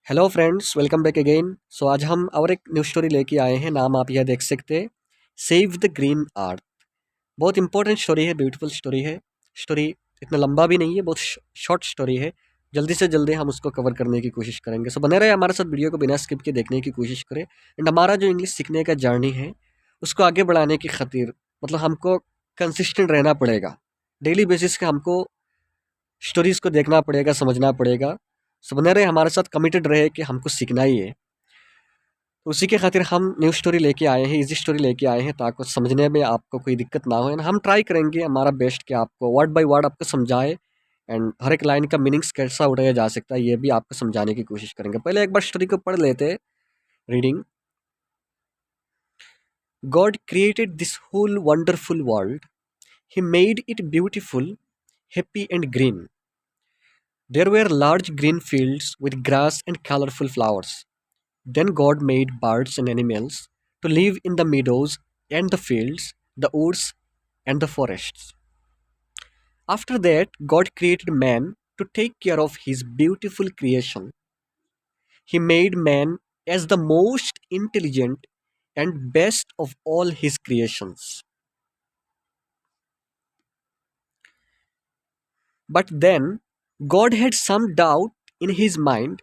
Hello friends, welcome back again. So आज हम और एक न्यू स्टोरी लेके आए हैं। नाम आप यह देख सकते हैं, सेव द ग्रीन अर्थ। बहुत इंपॉर्टेंट स्टोरी है, ब्यूटीफुल स्टोरी है। स्टोरी इतना लंबा भी नहीं है, बहुत शॉर्ट स्टोरी है। जल्दी से जल्दी हम उसको कवर करने की कोशिश करेंगे। सो बने रहे हमारे साथ, वीडियो को बिना स्किप के देखने की कोशिश करें। एंड हमारा जो इंग्लिश सीखने का जर्नी है उसको आगे बढ़ाने की खातिर हमको कंसिस्टेंट रहना पड़ेगा। डेली बेसिस पे हमको स्टोरीज को देखना पड़ेगा, समझना पड़ेगा। सो बने रहे हमारे साथ, कमिटेड रहे कि हमको सीखना ही है। तो उसी के खातिर हम न्यू स्टोरी लेके आए हैं, इजी स्टोरी लेके आए हैं, ताकि समझने में आपको कोई दिक्कत ना हो। एंड हम ट्राई करेंगे हमारा बेस्ट कि आपको वर्ड बाय वर्ड आपको समझाए। एंड हर एक लाइन का मीनिंग्स कैसा उठाया जा सकता है, ये भी आपको समझाने की कोशिश करेंगे। पहले एक बार स्टोरी को पढ़ लेते हैं। Reading. God created this whole wonderful world. He made it beautiful, happy and green. There were large green fields with grass and colorful flowers. Then God made birds and animals to live in the meadows and the fields, the woods and the forests. After that, God created man to take care of his beautiful creation. He made man as the most intelligent and best of all his creations. But then, God had some doubt in his mind.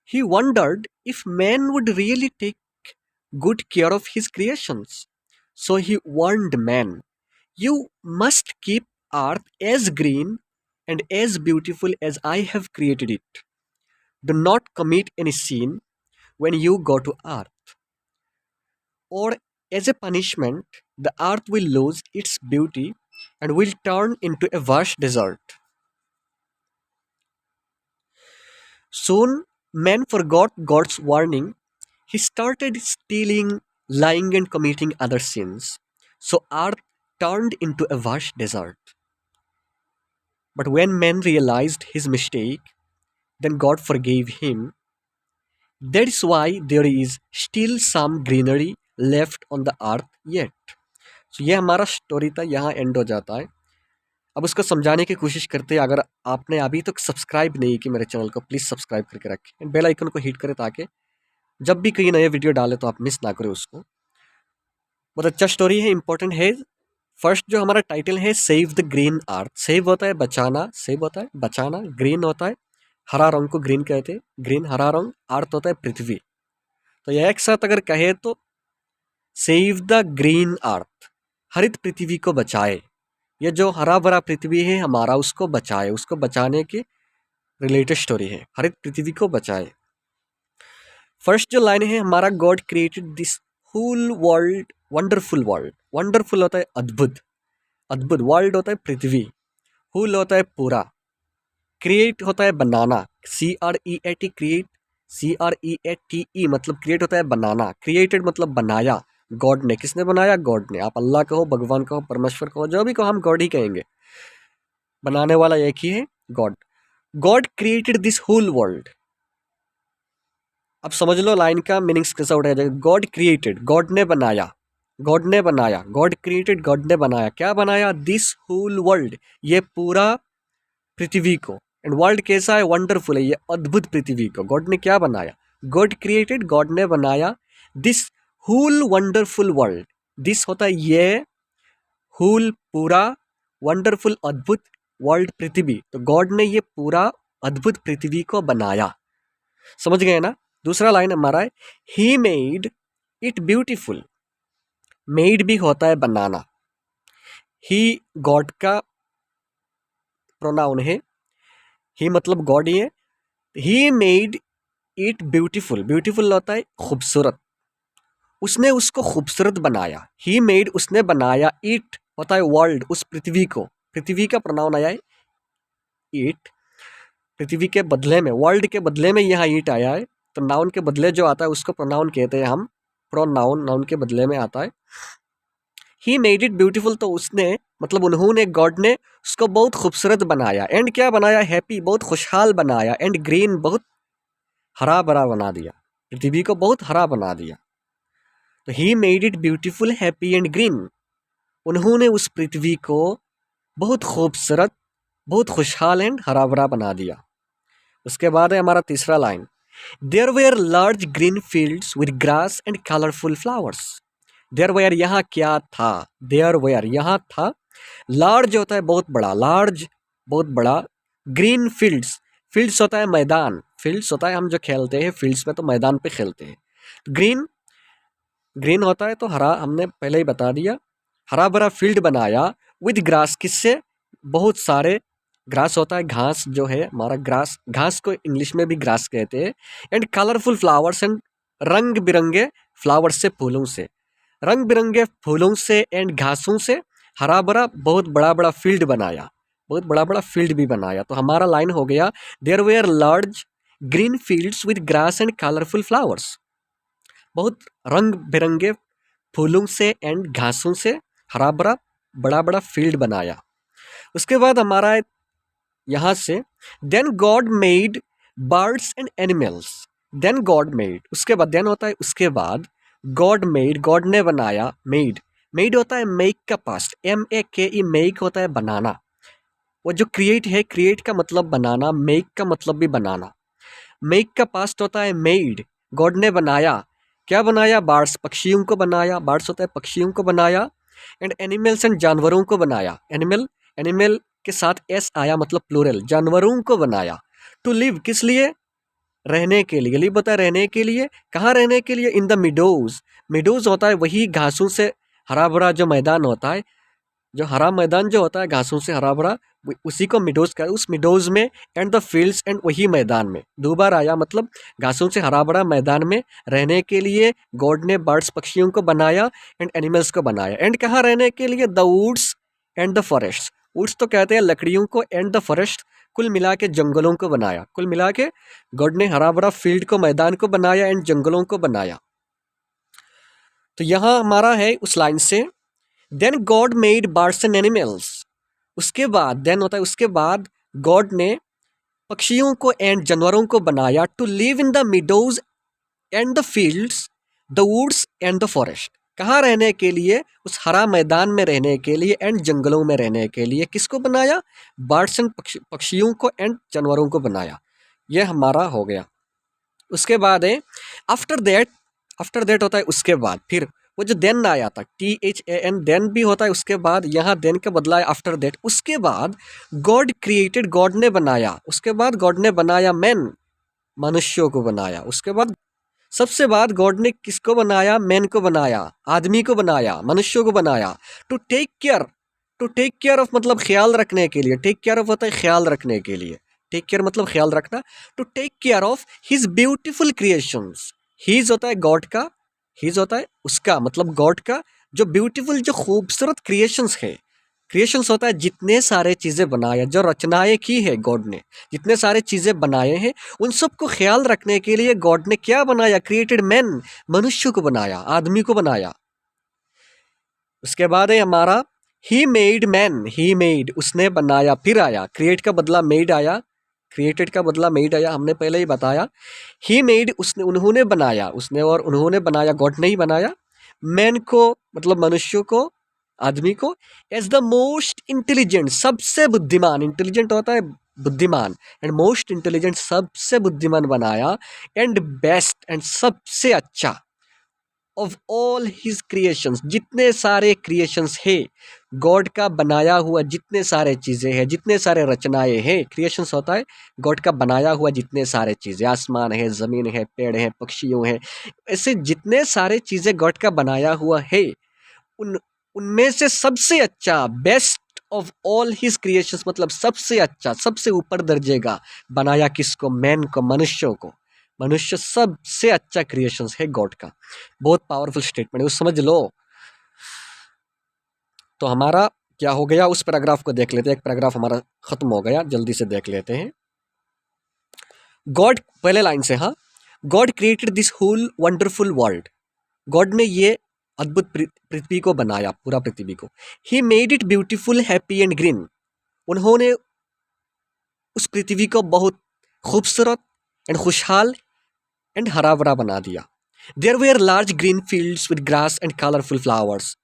He wondered if man would really take good care of his creations. So he warned man, "You must keep earth as green and as beautiful as I have created it. Do not commit any sin when you go to earth, or as a punishment, the earth will lose its beauty and will turn into a vast desert." Soon, man forgot God's warning. He started stealing, lying, and committing other sins. So earth turned into a vast desert. But when man realized his mistake, then God forgave him. That is why there is still some greenery left on the earth yet. So ये हमारा story था, यहाँ and हो जाता है। अब उसको समझाने की कोशिश करते हैं। अगर आपने अभी तक सब्सक्राइब नहीं की मेरे चैनल को, प्लीज़ सब्सक्राइब करके रखें, बेल आइकन को हिट करें, ताकि जब भी कहीं नए वीडियो डाले तो आप मिस ना करें उसको। बहुत अच्छा स्टोरी है, इंपॉर्टेंट है। फर्स्ट जो हमारा टाइटल है, save the green earth. Save होता है बचाना, सेव होता है बचाना, ग्रीन होता है हरा रंग को ग्रीन कहते हैं, ग्रीन हरा रंग, अर्थ होता है पृथ्वी। तो ये एक साथ अगर कहे तो सेव द ग्रीन अर्थ, हरित पृथ्वी को बचाए। ये जो हरा भरा पृथ्वी है हमारा, उसको बचाए, उसको बचाने की रिलेटेड स्टोरी है, हरित पृथ्वी को बचाए। फर्स्ट जो लाइन है हमारा, God created this whole world wonderful world. Wonderful होता है अद्भुत, अद्भुत। वर्ल्ड होता है पृथ्वी, होल होता है पूरा, क्रिएट होता है बनाना, CREAT क्रिएट, CREATE मतलब क्रिएट होता है बनाना, क्रिएटेड मतलब बनाया। गॉड ने, किसने बनाया? गॉड ने। आप अल्लाह कहो, भगवान कहो, परमेश्वर कहो, जो भी कहो, हम गॉड ही कहेंगे। बनाने वाला एक ही है, God. God created this whole world. अब समझ लो लाइन का मीनिंग्स कैसा उठाया जाएगा। गॉड क्रिएटेड, गॉड ने बनाया, गॉड ने बनाया, गॉड क्रिएटेड, गॉड ने बनाया। क्या बनाया? दिस होल वर्ल्ड, ये पूरा पृथ्वी को। एंड वर्ल्ड कैसा है? वंडरफुल है, ये अद्भुत पृथ्वी को गॉड ने क्या बनाया? गॉड क्रिएटेड, गॉड ने बनाया, this whole wonderful world. This होता है ये, होल पूरा, वंडरफुल अद्भुत, वर्ल्ड पृथ्वी। तो गॉड ने ये पूरा अद्भुत पृथ्वी को बनाया। समझ गए ना? दूसरा लाइन हमारा है, ही मेड इट ब्यूटीफुल। मेड भी होता है बनाना, ही गॉड का प्रोनाउन है, ही मतलब गॉड ही है। ही मेड इट ब्यूटीफुल, ब्यूटीफुल होता है खूबसूरत, उसने उसको खूबसूरत बनाया। ही मेड, उसने बनाया, इट होता है वर्ल्ड, उस पृथ्वी को। पृथ्वी का प्रोनाउन आया है इट, पृथ्वी के बदले में, वर्ल्ड के बदले में यहाँ ईट आया है। तो नाउन के बदले जो आता है उसको प्रोनाउन कहते हैं हम, प्रोनाउन नाउन के बदले में आता है। ही मेड इट ब्यूटीफुल, तो उसने मतलब उन्होंने, गॉड ने उसको बहुत खूबसूरत बनाया। एंड क्या बनाया? हैप्पी, बहुत खुशहाल बनाया। एंड ग्रीन, बहुत हरा भरा बना दिया, पृथ्वी को बहुत हरा बना दिया। तो ही made it beautiful, happy and green. उन्होंने उस पृथ्वी को बहुत खूबसूरत, बहुत खुशहाल एंड हरा भरा बना दिया। उसके बाद है हमारा तीसरा line, there were large green fields with grass and colourful flowers. There were यहाँ क्या था, देयर वेयर यहाँ था, लार्ज होता है बहुत बड़ा, लार्ज बहुत बड़ा, ग्रीन फील्ड्स, फील्ड्स होता है मैदान, फील्ड्स होता है हम जो खेलते हैं फील्ड्स में तो मैदान पे खेलते हैं। ग्रीन, ग्रीन होता है तो हरा, हमने पहले ही बता दिया, हरा भरा फील्ड बनाया विद ग्रास, किससे, बहुत सारे, ग्रास होता है घास जो है हमारा, ग्रास, घास को इंग्लिश में भी ग्रास कहते हैं। एंड कलरफुल फ्लावर्स, एंड रंग बिरंगे फ्लावर्स से, फूलों से, रंग बिरंगे फूलों से एंड घासों से हरा भरा बहुत बड़ा बड़ा फील्ड बनाया, बहुत बड़ा बड़ा फील्ड भी बनाया। तो हमारा लाइन हो गया, there were large green fields with grass and colourful flowers, बहुत रंग बिरंगे फूलों से एंड घासों से हरा भरा बड़ा बड़ा फील्ड बनाया। उसके बाद हमारा यहाँ से, then God made birds and animals, then God made, उसके बाद, देन होता है उसके बाद, गॉड मेड, गॉड ने बनाया, मेड, मेड होता है मेक का पास्ट, MAKE, मेक होता है बनाना, वो जो क्रिएट है, क्रिएट का मतलब बनाना, मेक का मतलब भी बनाना, मेक का पास्ट होता है मेड, गॉड ने बनाया, क्या बनाया, बर्ड्स, पक्षियों को बनाया, बर्ड्स होता है पक्षियों को बनाया, एंड एनिमल्स, एंड जानवरों को बनाया, एनिमल, एनिमल के साथ S आया मतलब प्लूरल, जानवरों को बनाया। टू लिव, किस लिए, रहने के लिए, लिव होता है रहने के लिए, कहाँ रहने के लिए, इन द मिडोज, मिडोज होता है वही घासों से हरा भरा जो मैदान होता है, जो हरा मैदान जो होता है घासों से हरा भरा, उसी को मिडोज का, उस मिडोज में, एंड द फील्ड्स, एंड वही मैदान में, दो बार आया मतलब घासों से हरा भरा मैदान में रहने के लिए गॉड ने बर्ड्स, पक्षियों को बनाया, एंड एनिमल्स को बनाया। एंड कहाँ रहने के लिए, the woods and the forest, woods तो कहते हैं लकड़ियों को, एंड द फॉरेस्ट, कुल मिला के जंगलों को बनाया, कुल मिला के गॉड ने हरा भरा फील्ड को, मैदान को बनाया, एंड जंगलों को बनाया। तो यहाँ हमारा है उस लाइन से, then God made birds and animals, उसके बाद, देन होता है उसके बाद, गॉड ने पक्षियों को एंड जानवरों को बनाया, to live in the meadows and the fields, the woods and the forest, कहाँ रहने के लिए, उस हरा मैदान में रहने के लिए, एंड जंगलों में रहने के लिए, किसको बनाया, बर्ड्स एंड, पक्षियों को एंड जानवरों को बनाया। यह हमारा हो गया। उसके बाद है आफ्टर दैट, आफ्टर दैट होता है उसके बाद, फिर वो जो देन आया था, THAN, देन भी होता है उसके बाद, यहाँ देन का बदला है आफ्टर दैट। उसके बाद गॉड क्रिएटेड, गॉड ने बनाया, उसके बाद गॉड ने बनाया मैन, मनुष्यों को बनाया। उसके बाद सबसे बाद गॉड ने किसको बनाया, मैन को बनाया, आदमी को बनाया, मनुष्यों को बनाया, to take care, to take care of मतलब ख्याल रखने के लिए, टेक केयर ऑफ होता है ख्याल रखने के लिए, टेक केयर मतलब ख्याल रखना, to take care of his beautiful creations, his होता है गॉड का, हिज होता है उसका मतलब गॉड का, जो ब्यूटीफुल, जो खूबसूरत क्रिएशंस है, क्रिएशंस होता है जितने सारे चीज़ें बनाया, जो रचनाएं की है गॉड ने, जितने सारे चीज़ें बनाए हैं, उन सब को ख्याल रखने के लिए गॉड ने क्या बनाया, क्रिएटेड मैन, मनुष्य को बनाया, आदमी को बनाया। उसके बाद है हमारा ही मेड मैन, ही मेड, उसने बनाया, फिर आया क्रिएट का बदला मेड आया, क्रिएटेड का बदला मेड आया, हमने पहले ही बताया। ही मेड, उसने, उन्होंने बनाया, उसने और उन्होंने बनाया, गॉड ने ही बनाया, मैन को मतलब मनुष्य को, आदमी को, एज द मोस्ट इंटेलिजेंट, सबसे बुद्धिमान, इंटेलिजेंट होता है बुद्धिमान, एंड मोस्ट इंटेलिजेंट, सबसे बुद्धिमान बनाया, एंड बेस्ट, एंड सबसे अच्छा, ऑफ ऑल हिज क्रिएशंस, जितने सारे क्रिएशंस है गॉड का बनाया हुआ, जितने सारे चीज़ें हैं, जितने सारे रचनाएं हैं, क्रिएशंस होता है गॉड का बनाया हुआ जितने सारे चीज़ें, आसमान है, ज़मीन है, पेड़ है, पक्षियों हैं, ऐसे जितने सारे चीज़ें गॉड का बनाया हुआ है, उन उनमें से सबसे अच्छा, best of all his creations मतलब सबसे अच्छा, सबसे ऊपर दर्जे का बनाया, किसको, मैन को, मनुष्यों को, मनुष्य सबसे अच्छा क्रिएशंस है गॉड का। बहुत पावरफुल स्टेटमेंट है, उस समझ लो। तो हमारा क्या हो गया, उस पैराग्राफ को देख लेते हैं, एक पैराग्राफ हमारा खत्म हो गया, जल्दी से देख लेते हैं। गॉड, पहले लाइन से, हाँ, God created this whole wonderful world, God ने ये अद्भुत पृथ्वी को बनाया, पूरा पृथ्वी को। He made it beautiful, happy and green, उन्होंने उस पृथ्वी को बहुत खूबसूरत एंड खुशहाल एंड हरा भरा बना दिया। There were large green fields with grass and colourful flowers,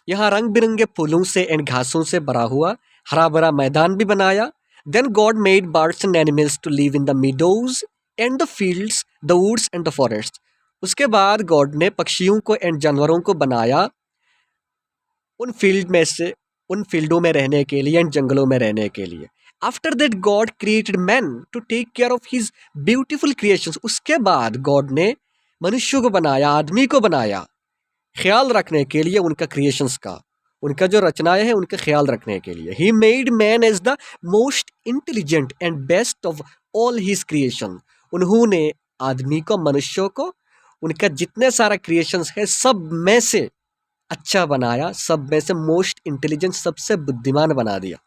यहाँ रंग बिरंगे फूलों से एंड घासों से भरा हुआ हरा भरा मैदान भी बनाया। Then God made birds and animals to live in the meadows and the fields the woods and the forest. उसके बाद गॉड ने पक्षियों को एंड जानवरों को बनाया उन फील्ड में से, उन फील्डों में रहने के लिए एंड जंगलों में रहने के लिए। After that God created man to take care of his beautiful creations. उसके बाद गॉड ने मनुष्य को बनाया, आदमी को बनाया ख्याल रखने के लिए उनका क्रिएशंस का, उनका जो रचनाएं हैं उनका ख्याल रखने के लिए। He made man as the most intelligent and best of all his creation. उन्होंने आदमी को, मनुष्यों को, उनका जितने सारा क्रिएशंस है सब में से अच्छा बनाया, सब में से मोस्ट इंटेलिजेंट, सबसे बुद्धिमान बना दिया।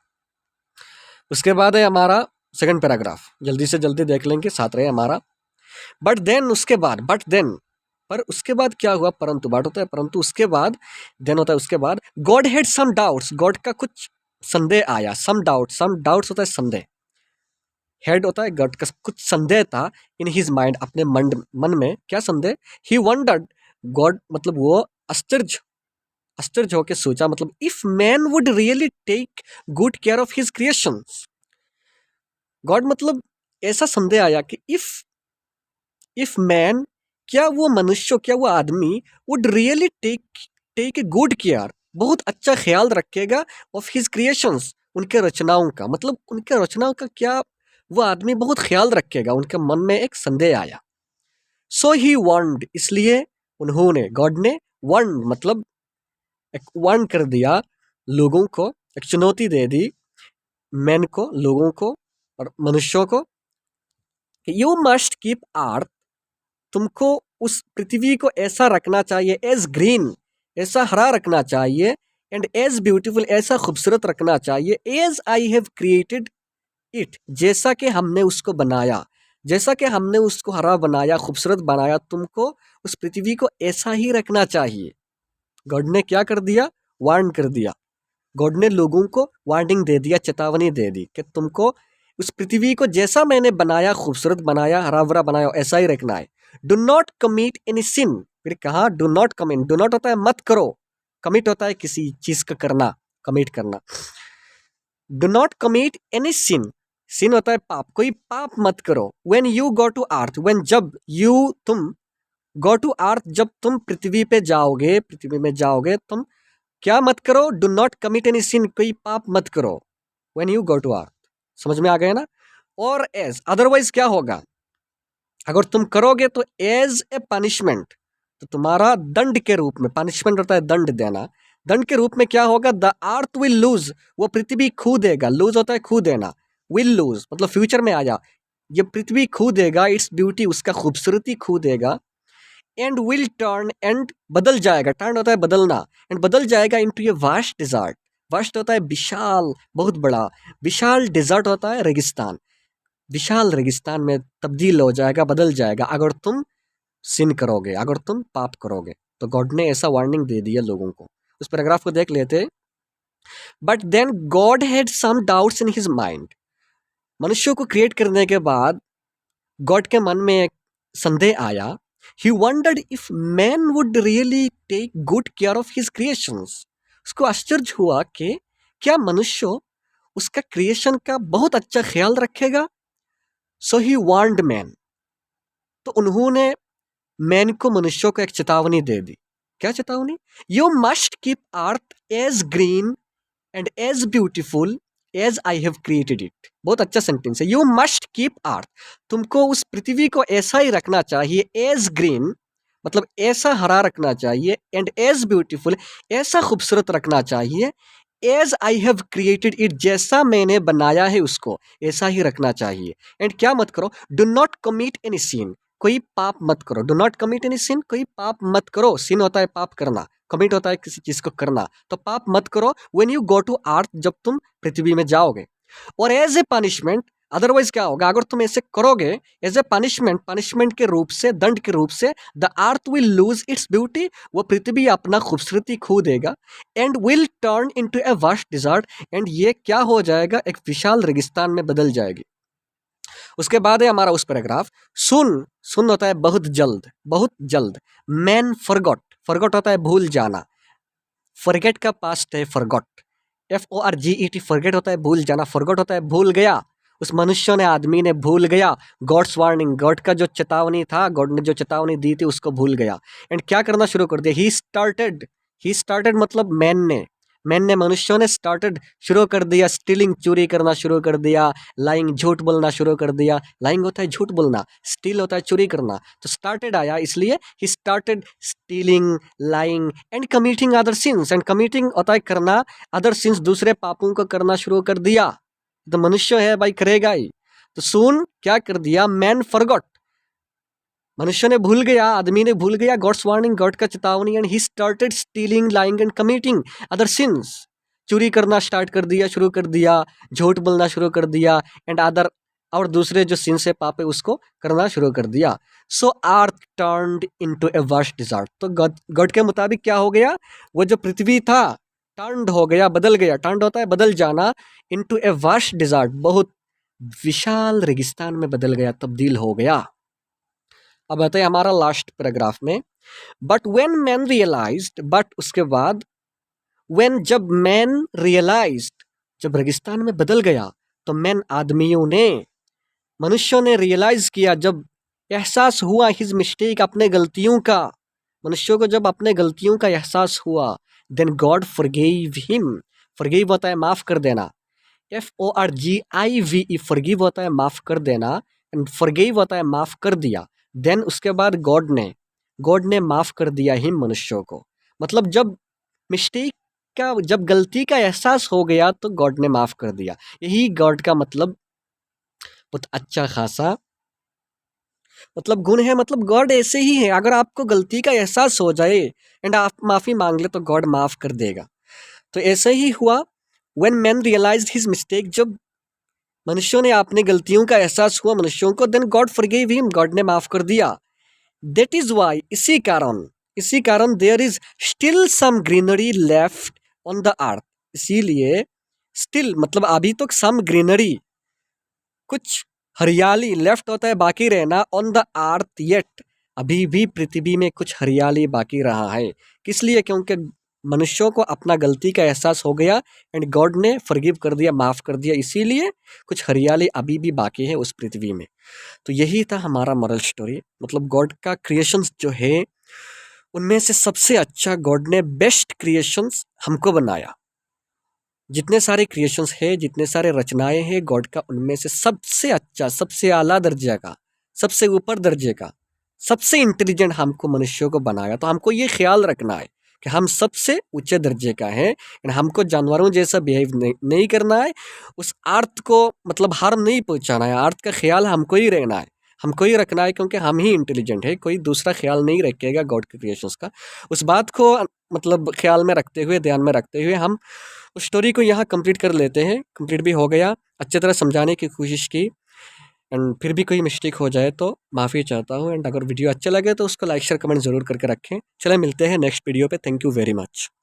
उसके बाद है हमारा सेकंड पैराग्राफ, जल्दी से जल्दी देख लेंगे, साथ रहे हमारा। बट देन, उसके बाद, बट देन, पर उसके बाद क्या हुआ, परंतु बाट होता है परंतु, उसके बाद देन होता है उसके बाद। God had some doubts, God का कुछ संदेह आया। सम डाउट्स होता है संदेह। हेड होता है गॉड का कुछ संदेह था इन हिज माइंड, अपने मन में। क्या संदेह? ही वंडर्ड, गॉड मतलब वो आश्चर्य होकर सोचा, मतलब if man would really take good care of his creations. God मतलब ऐसा संदेह आया कि इफ मैन, क्या वो मनुष्य, क्या वो आदमी would really take a good care, बहुत अच्छा ख्याल रखेगा ऑफ हिज क्रिएशंस, उनके रचनाओं का, मतलब उनके रचनाओं का क्या वो आदमी बहुत ख्याल रखेगा, उनके मन में एक संदेह आया। सो ही वार्न्ड, इसलिए उन्होंने, गॉड ने वार्न मतलब एक वार्न कर दिया लोगों को, एक चुनौती दे दी मैन को, लोगों को और मनुष्यों को, यू मस्ट कीप अर्थ, तुमको उस पृथ्वी को ऐसा रखना चाहिए, एज ग्रीन, ऐसा हरा रखना चाहिए, एंड एज ब्यूटीफुल, ऐसा खूबसूरत रखना चाहिए, as I have created it, जैसा कि हमने उसको बनाया, जैसा कि हमने उसको हरा बनाया, खूबसूरत बनाया, तुमको उस पृथ्वी को ऐसा ही रखना चाहिए। गॉड ने क्या कर दिया? वार्न कर दिया। गॉड ने लोगों को वार्निंग दे दिया, चेतावनी दे दी कि तुमको उस पृथ्वी को जैसा मैंने बनाया, खूबसूरत बनाया, हरा भरा बनाया, ऐसा ही रखना है। डू नॉट कमिट एनी सिन, फिर कहा do not commit, do not होता है मत करो, कमिट होता है किसी चीज का करना, कमिट करना। Do not commit any sin, sin होता है पाप, कोई पाप मत करो। When you go to earth, when जब, यू तुम, गो टू अर्थ जब तुम पृथ्वी पे जाओगे, पृथ्वी में जाओगे, तुम क्या मत करो? Do not commit any sin, कोई पाप मत करो। When you go to earth, समझ में आ गया ना? और एज, अदरवाइज क्या होगा? अगर तुम करोगे तो एज ए पनिशमेंट, तो तुम्हारा दंड के रूप में, पनिशमेंट होता है दंड देना, दंड के रूप में क्या होगा? द अर्थ विल लूज, वो पृथ्वी खो देगा, लूज होता है खो देना, विल लूज मतलब फ्यूचर में आया, ये पृथ्वी खो देगा इट्स ब्यूटी, उसका खूबसूरती खो देगा। एंड विल टर्न, एंड बदल जाएगा, टर्न होता है बदलना, एंड बदल जाएगा इनटू ये वास्ट डिजर्ट, वास्ट होता है विशाल, बहुत बड़ा, विशाल डिजर्ट होता है रेगिस्तान, विशाल रेगिस्तान में तब्दील हो जाएगा, बदल जाएगा अगर तुम सिन करोगे, अगर तुम पाप करोगे। तो गॉड ने ऐसा वार्निंग दे दिया लोगों को। उस पैराग्राफ को देख लेते। But then God had some doubts in his mind, मनुष्यों को क्रिएट करने के बाद गॉड के मन में एक संदेह आया। He wondered if man would really take good care of his creations. उसको आश्चर्य हुआ कि क्या मनुष्य उसका क्रिएशन का बहुत अच्छा ख्याल रखेगा। So he warned man. तो उन्होंने मैन को, मनुष्यों को एक चेतावनी दे दी। क्या चेतावनी? You must keep earth as green and as beautiful as I have created it. बहुत अच्छा सेंटेंस है। You must keep earth. तुमको उस पृथ्वी को ऐसा ही रखना चाहिए, as green मतलब ऐसा हरा रखना चाहिए, and as beautiful ऐसा खूबसूरत रखना चाहिए, as I have created it जैसा मैंने बनाया है उसको ऐसा ही रखना चाहिए। एंड क्या मत करो? Do not commit any sin. कोई पाप मत करो। Do not commit any sin, कोई पाप मत करो। सिन होता है पाप करना, कमिट होता है किसी चीज को करना, तो पाप मत करो। When you go to earth, जब तुम पृथ्वी में जाओगे। और एज ए पनिशमेंट, अदरवाइज क्या होगा? अगर तुम ऐसे करोगे एज ए पनिशमेंट, पनिशमेंट के रूप से, दंड के रूप से, the earth will lose its beauty, वो पृथ्वी अपना खूबसूरती खो देगा, and will turn into a vast desert, and ये क्या हो जाएगा? एक विशाल रेगिस्तान में बदल जाएगी। उसके बाद है हमारा उस पैराग्राफ। सुन होता है बहुत जल्द, बहुत जल्द। मैन फॉरगॉट, फॉरगॉट होता है भूल जाना, फॉरगेट का पास्ट है फॉरगॉट, FORGET, फॉरगेट होता है भूल जाना, फॉरगॉट होता है भूल गया। उस मनुष्य ने, आदमी ने भूल गया गॉड्स वार्निंग, गॉड का जो चेतावनी था, गॉड ने जो चेतावनी दी थी उसको भूल गया। एंड क्या करना शुरू कर दिया, ही स्टार्टेड मतलब मैन ने, मनुष्यों ने स्टार्टेड शुरू कर दिया स्टीलिंग, चोरी करना शुरू कर दिया, लाइंग झूठ बोलना शुरू कर दिया। लाइंग होता है झूठ बोलना, स्टील होता है चोरी करना, तो स्टार्टेड आया इसलिए he started stealing, lying and committing other since. And committing होता है करना, अदर सिंस दूसरे पापों को करना शुरू कर दिया। तो मनुष्य है भाई, करेगा ही। तो सून क्या कर दिया, मैन फॉरगॉट, मनुष्य ने भूल गया, आदमी ने भूल गया गॉड्स वार्निंग, गॉड का चेतावनी, and he started stealing, lying and committing other since. चोरी करना स्टार्ट कर दिया, शुरू कर दिया, झूठ बोलना शुरू कर दिया, एंड अदर, और दूसरे जो सिंस है पाप है उसको करना शुरू कर दिया। So earth turned into a vast desert. तो गॉड के मुताबिक क्या हो गया, वो जो पृथ्वी था टर्न्ड हो गया, बदल गया, टर्न्ड होता है बदल जाना, इनटू ए वास्ट डिजार्ट, बहुत विशाल रेगिस्तान में बदल गया, तब्दील हो गया। अब आता है हमारा लास्ट पैराग्राफ में, but when man realised, but उसके बाद, व्हेन जब मैन रियलाइज्ड, जब रेगिस्तान में बदल गया, तो मैन आदमियों ने, मनुष्यों ने रियलाइज किया, जब एहसास हुआ हिज मिस्टेक, अपने गलतियों का, मनुष्यों को जब अपने गलतियों का एहसास हुआ, then God forgive him. Forgive होता है माफ कर देना, FORGIVE, फॉरगिव होता है माफ कर देना, एंड फॉरगिव होता है माफ कर दिया। देन उसके बाद गॉड ने माफ कर दिया हिम, मनुष्यों को। मतलब जब मिस्टेक का, जब गलती का एहसास हो गया तो गॉड ने माफ कर दिया। यही गॉड का मतलब बहुत अच्छा खासा मतलब गुण है। मतलब गॉड ऐसे ही है, अगर आपको गलती का एहसास हो जाए एंड आप माफी मांग ले तो गॉड माफ कर देगा। तो ऐसे ही हुआ, when man realised his mistake, जब मनुष्यों ने अपनी गलतियों का एहसास हुआ मनुष्यों को, then God forgive him, God ने माफ कर दिया। दैट इज वाई, इसी कारण there is still some greenery left on the earth. इसीलिए स्टिल मतलब अभी तक, सम ग्रीनरी कुछ हरियाली, लेफ्ट होता है बाकी रहना, ऑन द अर्थ येट, अभी भी पृथ्वी में कुछ हरियाली बाकी रहा है। किस लिए, क्योंकि मनुष्यों को अपना गलती का एहसास हो गया एंड गॉड ने फॉरगिव कर दिया, माफ कर दिया, इसीलिए कुछ हरियाली अभी भी बाकी है उस पृथ्वी में। तो यही था हमारा मॉरल स्टोरी। मतलब गॉड का क्रिएशंस जो है उनमें से सबसे अच्छा, गॉड ने बेस्ट क्रिएशंस हमको बनाया। जितने सारे क्रिएशंस है, जितने सारे रचनाएं हैं गॉड का, उनमें से सबसे अच्छा, सबसे आला दर्जे का, सबसे ऊपर दर्जे का, सबसे इंटेलिजेंट हमको मनुष्यों को बनाया। तो हमको ये ख्याल रखना है कि हम सबसे ऊंचे दर्जे का है, एंड हमको जानवरों जैसा बिहेव नहीं करना है। उस अर्थ को मतलब हार्म नहीं पहुंचाना है, अर्थ का ख्याल हमको ही रहना है, हमको ही रखना है, क्योंकि हम ही इंटेलिजेंट है, कोई दूसरा ख्याल नहीं रखेगा गॉड के क्रिएशंस का। उस बात को मतलब ख्याल में रखते हुए, ध्यान में रखते हुए हम उस स्टोरी को यहाँ कंप्लीट कर लेते हैं। कंप्लीट भी हो गया, अच्छी तरह समझाने की कोशिश की, एंड फिर भी कोई मिस्टेक हो जाए तो माफ़ी चाहता हूँ। एंड अगर वीडियो अच्छा लगे तो उसको लाइक शेयर कमेंट ज़रूर करके रखें। चले मिलते हैं नेक्स्ट वीडियो पे। Thank you very much.